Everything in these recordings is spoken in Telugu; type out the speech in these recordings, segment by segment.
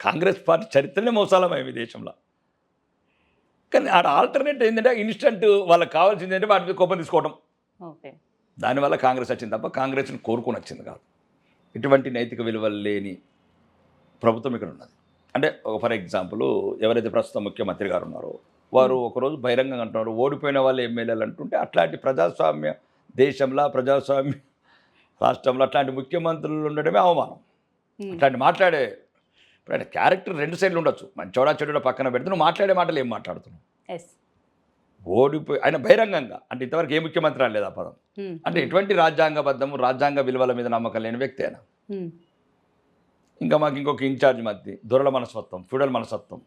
కాంగ్రెస్ పార్టీ చరిత్రనే మోసాలమయం ఈ దేశంలో. కానీ ఆడ ఆల్టర్నేట్ ఏంటంటే ఇన్స్టంట్ వాళ్ళకి కావాల్సింది ఏంటంటే వాటి మీద కోపం తీసుకోవడం. ఓకే. దానివల్ల కాంగ్రెస్ వచ్చింది తప్ప కాంగ్రెస్ని కోరుకొని వచ్చింది కాదు. ఇటువంటి నైతిక విలువలు లేని ప్రభుత్వం ఇక్కడ ఉన్నది. అంటే ఫర్ ఎగ్జాంపుల్ ఎవరైతే ప్రస్తుతం ముఖ్యమంత్రి గారు ఉన్నారో వారు ఒకరోజు బహిరంగంగా అంటున్నారు ఓడిపోయిన వాళ్ళు ఎమ్మెల్యేలు అంటుంటే అట్లాంటి ప్రజాస్వామ్య దేశంలో ప్రజాస్వామ్య రాష్ట్రంలో అట్లాంటి ముఖ్యమంత్రులు ఉండడమే అవమానం. అట్లాంటి మాట్లాడే ఇప్పుడు ఆయన క్యారెక్టర్ రెండు సైడ్లు ఉండొచ్చు. మంచోడా చెడుడా పక్కన పెడితే నువ్వు మాట్లాడే మాటలు ఏం మాట్లాడుతున్నావు? ఎస్. ఓడిపోయి ఆయన బహిరంగంగా అంటే ఇంతవరకు ఏ ముఖ్యమంత్రి అనలేదు ఆ పదం. అంటే ఎటువంటి రాజ్యాంగబద్ధము రాజ్యాంగ విలువల మీద నమ్మకం లేని వ్యక్తి అయినా. ఇంకా మాకు ఇంకొక ఇన్ఛార్జ్ మధ్య దొరల మనస్తత్వం ఫ్యూడల్ మనస్తత్వం.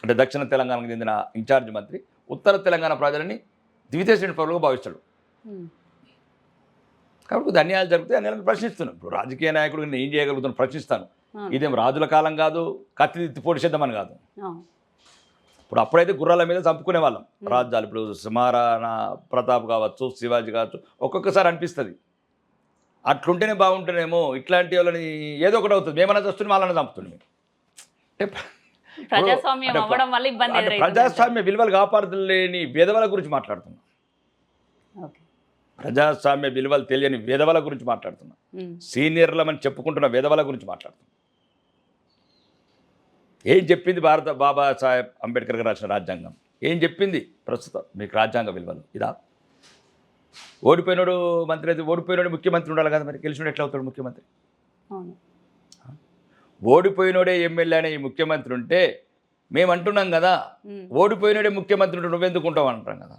అంటే దక్షిణ తెలంగాణకు చెందిన ఇన్ఛార్జ్ మంత్రి ఉత్తర తెలంగాణ ప్రజలని ద్వితీయ శ్రేణి పౌరులుగా భావిస్తాడు. కాబట్టి కొద్ది అన్యాయాలు జరుగుతాయి, అన్యాయాలను ప్రశ్నిస్తున్నాను. ఇప్పుడు రాజకీయ నాయకుడు నేను ఏం చేయగలుగుతాను ప్రశ్నిస్తాను. ఇదేం రాజుల కాలం కాదు, కత్తి పొడిచేద్దామని కాదు. ఇప్పుడు అప్పుడైతే గుర్రాల మీద చంపుకునే వాళ్ళం రాజ్యాలు. ఇప్పుడు మహారాణా ప్రతాప్ కావచ్చు, శివాజీ కావచ్చు, ఒక్కొక్కసారి అనిపిస్తుంది అట్లుంటేనే బాగుంటేనేమో ఇట్లాంటి వాళ్ళని ఏదో ఒకటి అవుతుంది. మేమన్నా చూస్తుంది వాళ్ళని చంపుతుంది. ప్రజాస్వామ్యం అవ్వడం వల్ల ఇబ్బంది ఎదురైంది. ప్రజాస్వామ్య విలువలు కాపాడలేని వేదవల గురించి మాట్లాడుతున్నాం. ప్రజాస్వామ్య విలువలు తెలియని వేదవల గురించి మాట్లాడుతున్నాం. సీనియర్లమని చెప్పుకుంటున్న వేదవల గురించి మాట్లాడుతున్నాం. ఏం చెప్పింది బాబాసాహెబ్ అంబేద్కర్ గారు రాసిన రాజ్యాంగం? ఏం చెప్పింది ప్రస్తుతం మీకు రాజ్యాంగ విలువలు? ఇదా? ఓడిపోయినోడు మంత్రి అయితే ఓడిపోయినోడు ముఖ్యమంత్రి ఉండాలి కదా, మరి గెలిచినోడు ఎట్లా అవుతాడు ముఖ్యమంత్రి? ఓడిపోయినోడే ఎమ్మెల్యే అనే ఈ ముఖ్యమంత్రి ఉంటే మేము అంటున్నాం కదా, ఓడిపోయినోడే ముఖ్యమంత్రి ఉంటే నువ్వెందుకు ఉంటావు అంటాం కదా.